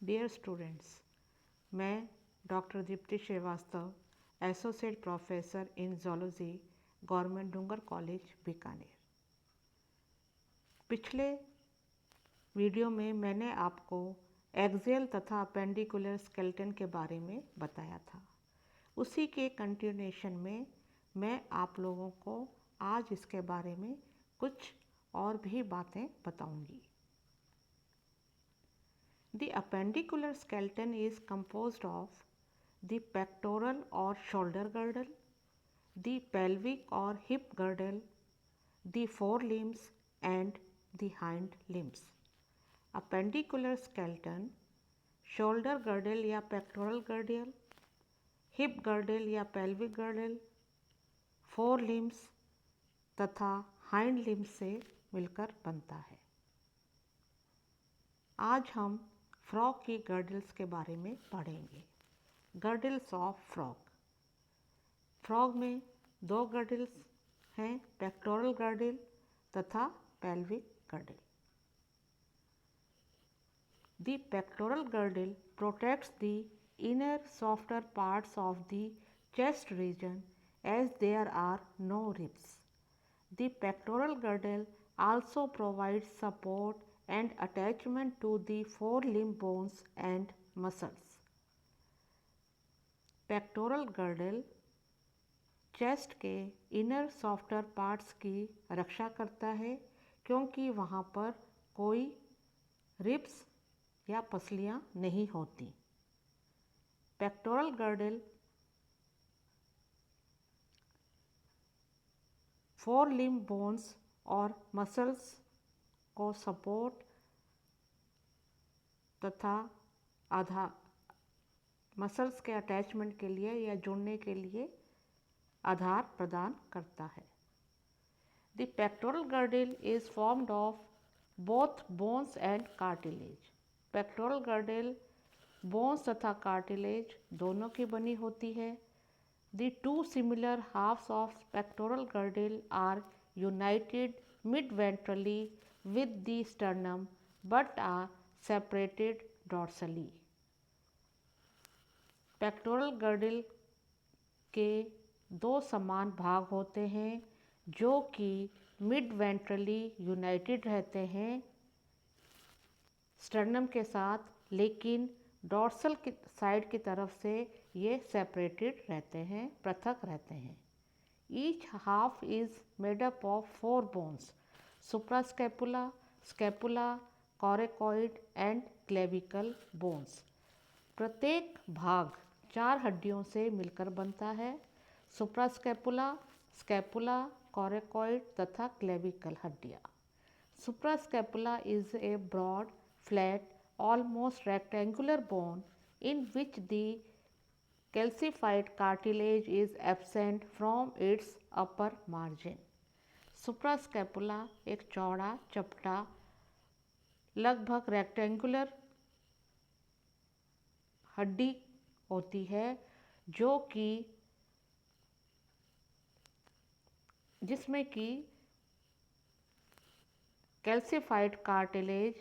Dear students, मैं doctor Deepti Srivastava, associate professor in zoology, government Dungar college Bikaner. पिछले video में मैंने आपको एक्सियल तथा अपेंडिकुलर स्केलेटन के बारे में बताया था। उसी के कंटिन्यूएशन में मैं आप लोगों को आज इसके बारे में कुछ और भी बातें बताऊंगी। The appendicular skeleton is composed of the pectoral or shoulder girdle, the pelvic or hip girdle, the forelimbs and the hind limbs. Appendicular skeleton shoulder girdle या pectoral girdle, hip girdle या pelvic girdle, forelimbs तथा hind limbs से मिलकर बनता है। आज हम frog की गर्डल्स के बारे में पढ़ेंगे। Girdles of frog. फ्रॉग में दो गर्डल्स हैं, पेक्टोरल गर्डल तथा pelvic girdle. The pectoral girdle protects the inner softer parts of the chest region as there are no ribs. The pectoral girdle also provides support and attachment to the forelimb bones and muscles. Pectoral girdle chest के inner softer parts की रक्षा करता है क्योंकि वहाँ पर कोई ribs या पसलियाँ नहीं होती। Pectoral girdle four limb bones और मसल्स को सपोर्ट तथा आधार मसल्स के अटैचमेंट के लिए या जुड़ने के लिए आधार प्रदान करता है। The pectoral girdle is formed of both bones and cartilage. Pectoral girdle bones तथा कार्टिलेज दोनों की बनी होती है। The two similar halves of pectoral girdle are united mid-ventrally with the sternum but are separated dorsally. पेक्टोरल गर्डल के दो समान भाग होते हैं जो कि मिड वेंट्रली यूनाइटेड रहते हैं स्टर्नम के साथ, लेकिन डॉर्सल की साइड की तरफ से ये सेपरेटेड रहते हैं, पृथक रहते हैं। Each half is made up of four bones: suprascapula, scapula, coracoid and clavicle bones. प्रत्येक भाग चार हड्डियों से मिलकर बनता है: सुप्रास्कैपुला, स्कैपुला, कोरेकॉइड तथा क्लेविकल हड्डियाँ। सुप्रास्कैपुला is a broad, flat, almost rectangular bone in which the calcified cartilage is absent from its upper margin. सुप्रास्कैपुला एक चौड़ा चपटा लगभग रेक्टेंगुलर हड्डी होती है जो कि जिसमें कि कैल्सिफाइड कार्टिलेज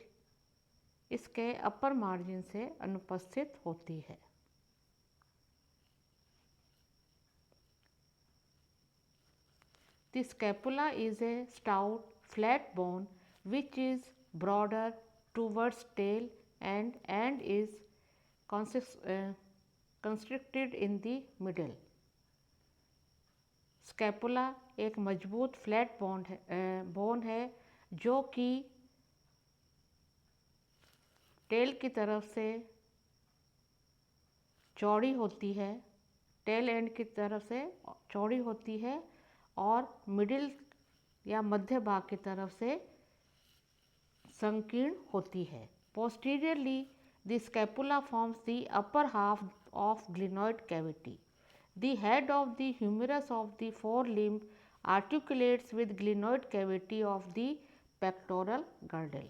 इसके अपर मार्जिन से अनुपस्थित होती है। The scapula is a stout, flat bone which is broader towards tail and is constricted in the middle. Scapula एक मजबूत फ्लैट बोन है जो कि टेल की तरफ से चौड़ी होती है, टेल एंड की तरफ से चौड़ी होती है और मिडिल या मध्य भाग की तरफ से संकीर्ण होती है। Posteriorly the scapula forms the upper half of glenoid cavity. The head of the humerus of the fore limb articulates with glenoid cavity of the pectoral girdle.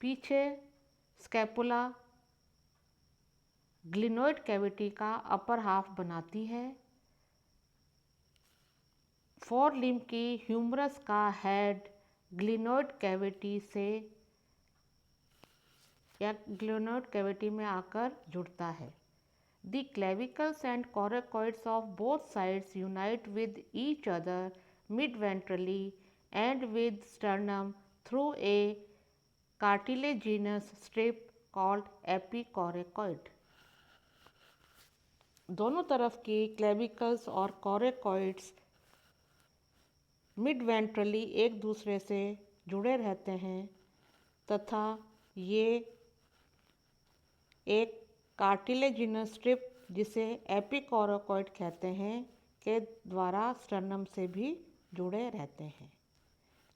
पीछे स्कैपुला ग्लिनॉइड कैविटी का अपर हाफ बनाती है। Fore limb की humerus का head glenoid cavity से या glenoid cavity में आकर जुड़ता है। The clavicles and coracoids of both sides unite with each other midventrally and with sternum through a cartilaginous strip called epicoracoid. दोनों तरफ की क्लेविकल्स और कोरेकॉइड्स मिड वेंट्रली एक दूसरे से जुड़े रहते हैं तथा ये एक कार्टिलेजिनस स्ट्रिप जिसे एपिकोराकॉइड कहते हैं के द्वारा स्टर्नम से भी जुड़े रहते हैं।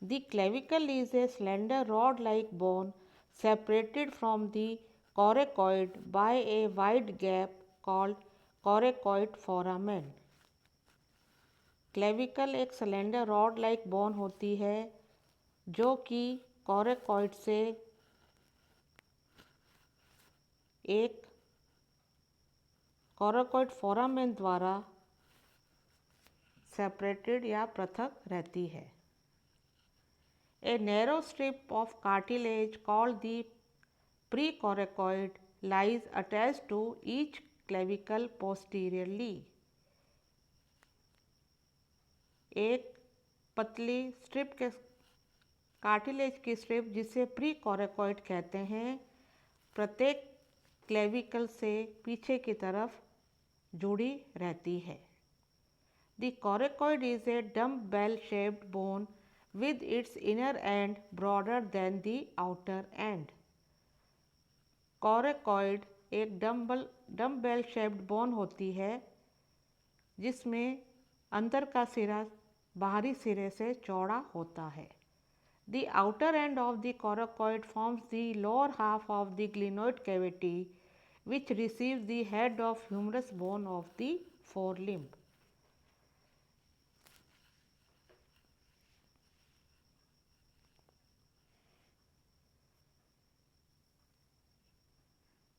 The clavicle is a slender rod like bone separated from the coracoid by a wide gap called coracoid foramen. Clavicle एक स्लेंडर रॉड लाइक बोन होती है जो कि कोरेकॉइड से एक कोरेकॉइड फोरामेन द्वारा सेपरेटेड या पृथक रहती है। A narrow strip of cartilage called the precoracoid lies attached to each clavicle posteriorly. एक पतली स्ट्रिप के कार्टिलेज की स्ट्रिप जिसे प्रीकोरेकॉइड कहते हैं प्रत्येक क्लेविकल से पीछे की तरफ जुड़ी रहती है। The coracoid is a dumbbell shaped bone with its inner end broader than the outer end. Coracoid एक डम्बेल शेप्ड बोन होती है जिसमें अंदर का सिरा बाहरी सिरे से चौड़ा होता है। The outer end of the coracoid forms the lower half of the glenoid cavity which receives the head of humerus bone of the forelimb.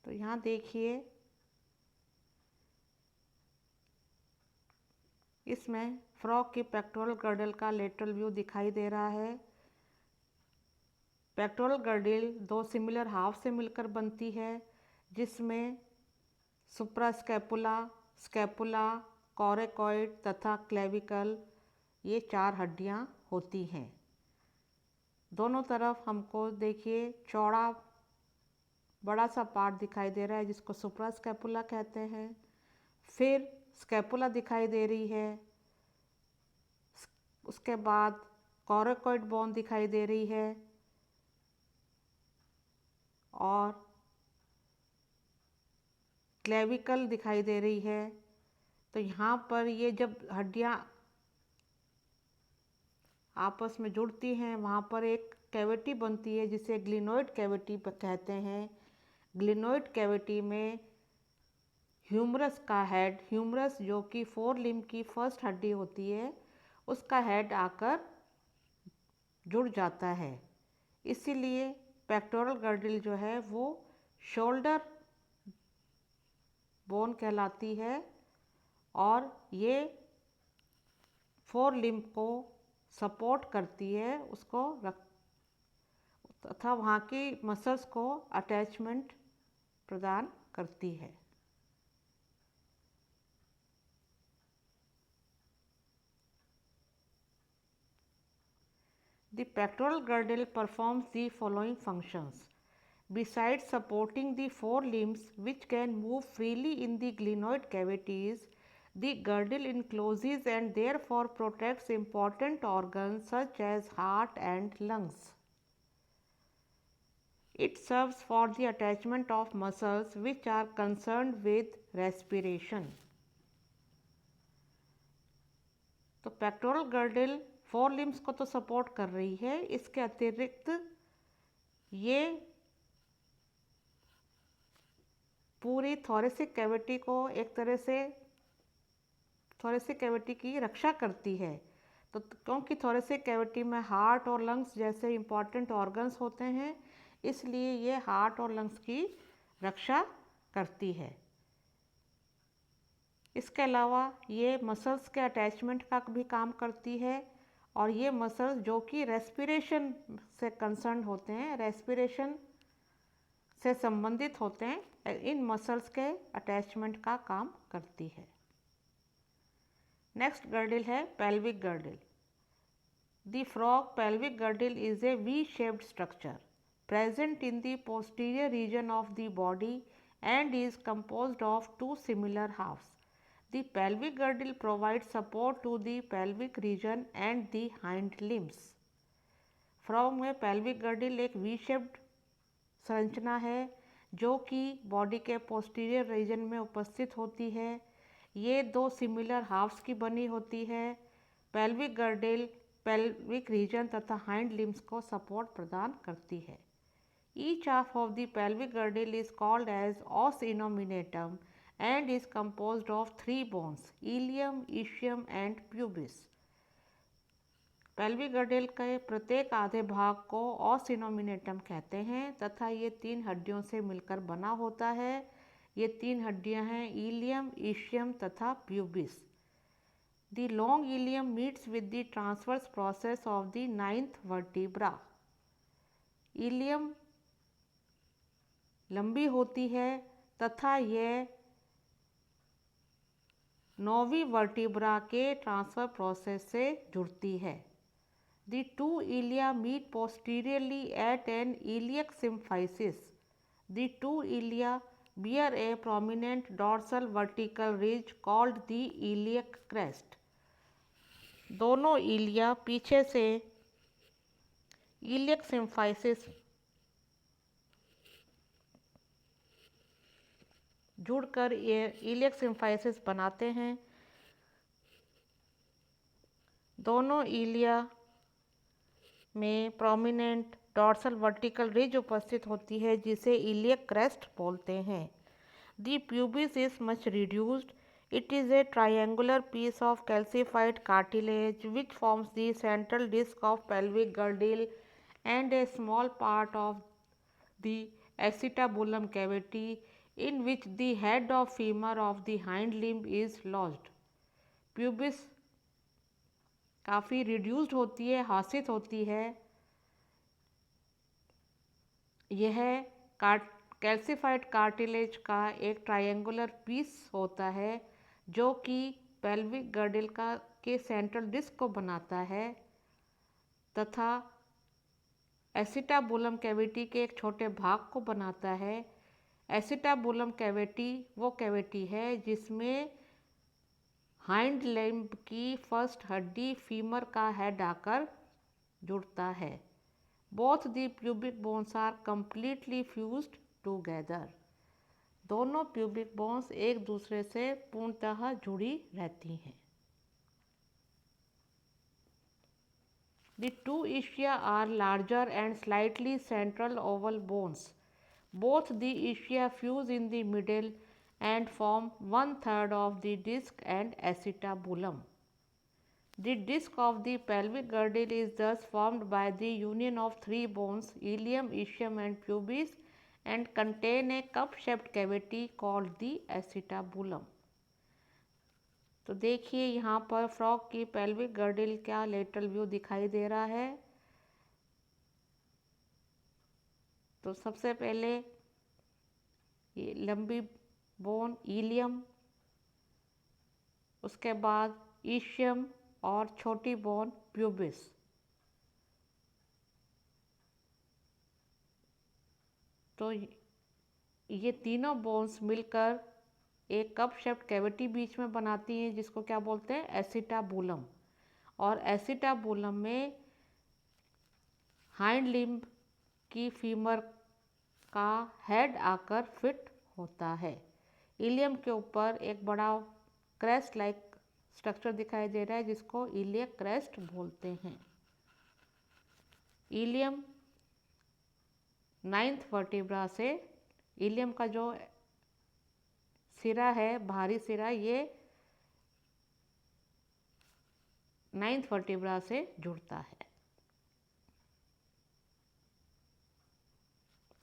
तो यहाँ देखिए इसमें फ्रॉग की पेक्टोरल गर्डल का लेटरल व्यू दिखाई दे रहा है। पेक्टोरल गर्डल दो सिमिलर हाफ से मिलकर बनती है जिसमें सुप्रास्कैपुला, स्कैपुला, कोरेकॉइड तथा क्लेविकल ये चार हड्डियाँ होती हैं। दोनों तरफ हमको देखिए चौड़ा बड़ा सा पार्ट दिखाई दे रहा है जिसको सुप्रास्कैपुला कहते हैं। फिर स्कैपुला दिखाई दे रही है, उसके बाद कोरेकॉइड बोन दिखाई दे रही है और क्लेविकल दिखाई दे रही है। तो यहाँ पर ये जब हड्डियाँ आपस में जुड़ती हैं वहाँ पर एक कैविटी बनती है जिसे ग्लिनोइड कैविटी कहते हैं। ग्लिनोइड कैविटी में ह्यूमरस का हेड, ह्यूमरस जो कि फोर लिम्ब की फर्स्ट हड्डी होती है, उसका हेड आकर जुड़ जाता है। इसीलिए पेक्टोरल गर्डल जो है वो शोल्डर बोन कहलाती है और ये फोर लिम्ब को सपोर्ट करती है उसको तथा वहाँ की मसल्स को अटैचमेंट प्रदान करती है। The pectoral girdle performs the following functions. Besides supporting the forelimbs which can move freely in the glenoid cavities, the girdle encloses and therefore protects important organs such as heart and lungs. It serves for the attachment of muscles which are concerned with respiration. तो pectoral girdle four limbs को तो support कर रही है, इसके अतिरिक्त ये पूरी थोरेसिक कैविटी को एक तरह से थोरेसिक कैविटी की रक्षा करती है। तो क्योंकि थोरेसिक कैविटी में हार्ट और लंग्स जैसे इम्पॉर्टेंट ऑर्गन्स होते हैं इसलिए ये हार्ट और लंग्स की रक्षा करती है। इसके अलावा ये मसल्स के अटैचमेंट का भी काम करती है और ये मसल्स जो कि रेस्पिरेशन से कंसर्न होते हैं, रेस्पिरेशन से संबंधित होते हैं, इन मसल्स के अटैचमेंट का काम करती है। नेक्स्ट गर्डल है pelvic girdle. The frog pelvic girdle is a V-shaped structure present in the posterior region of the body and is composed of two similar halves. The pelvic girdle provides support to the pelvic region and the hind limbs. Frog में pelvic girdle एक V-shaped संरचना है जो कि body के posterior reason में उपस्थित होती है। ये दो सिमिलर हाफ्स की बनी होती है। पेल्विक गर्डल पेल्विक रीजन तथा हाइंड लिम्स को सपोर्ट प्रदान करती है। Each half of the pelvic girdle is called as os innominatum and is composed of 3 bones, ilium, ischium and pubis. Pelvic girdle के प्रत्येक आधे भाग को ऑस इनोमिनेटम कहते हैं तथा ये 3 हड्डियों से मिलकर बना होता है। ये 3 हड्डियां हैं इलियम, इशियम तथा pubis. The long ilium meets with the transverse process of the 9th vertebra. Ilium लंबी होती है तथा यह 9वीं वर्टिब्रा के ट्रांसफर प्रोसेस से जुड़ती है। The two ilia meet posteriorly at an iliac symphysis. The two ilia bear a prominent dorsal vertical ridge called the iliac crest. दोनों इलिया पीछे से iliac symphysis जुड़कर ये iliac symphysis बनाते हैं। दोनों इलिया में प्रोमिनेंट डॉर्सल वर्टिकल रिज उपस्थित होती है जिसे इलियक क्रेस्ट बोलते हैं। The pubis is much reduced. It is a triangular piece of calcified cartilage which forms the central disc of pelvic girdle and a small part of the acetabulum cavity in which the head of femur of the hind limb is lodged. Pubis काफ़ी reduced होती है, हासित होती है। यह calcified cartilage का एक triangular piece होता है जो कि पेल्विक गर्डल के सेंट्रल डिस्क को बनाता है तथा एसिटाबुलम कैविटी के एक छोटे भाग को बनाता है। एसिटाबुलम कैविटी वो कैविटी है जिसमें हाइंड लिम्ब की फर्स्ट हड्डी फीमर का हेड आकर जुड़ता है। Both the pubic bones are completely fused together. दोनों प्यूबिक बोन्स एक दूसरे से पूर्णतः जुड़ी रहती हैं। The two ischia are larger and slightly central oval bones. Both the ischia fuse in the middle and form 1/3 of the disc and acetabulum. The disc of the pelvic girdle is thus formed by the union of 3 bones, ilium, ischium and pubis, and contain a cup-shaped cavity called the acetabulum. तो देखिए यहाँ पर frog की pelvic girdle का lateral view दिखाई दे रहा है। तो सबसे पहले ये लंबी बोन इलियम, उसके बाद ईशियम और छोटी बोन प्यूबिस। तो ये तीनों बोन्स मिलकर एक कप शेप्ड कैविटी बीच में बनाती हैं जिसको क्या बोलते हैं, एसिटाबुलम। और एसिटाबुलम में हाइंड लिम्ब की फीमर का हेड आकर फिट होता है। इलियम के ऊपर एक बड़ा क्रेस्ट लाइक स्ट्रक्चर दिखाई दे रहा है जिसको इलियक क्रेस्ट बोलते हैं। इलियम 9th वर्टिब्रा से, इलियम का जो सिरा है, भारी सिरा, ये 9th वर्टिब्रा से जुड़ता है।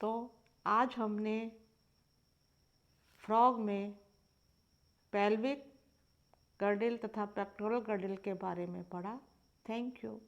तो आज हमने फ्रॉग में पेल्विक गर्डल तथा पेक्टोरल गर्डल के बारे में पढ़ा। Thank you.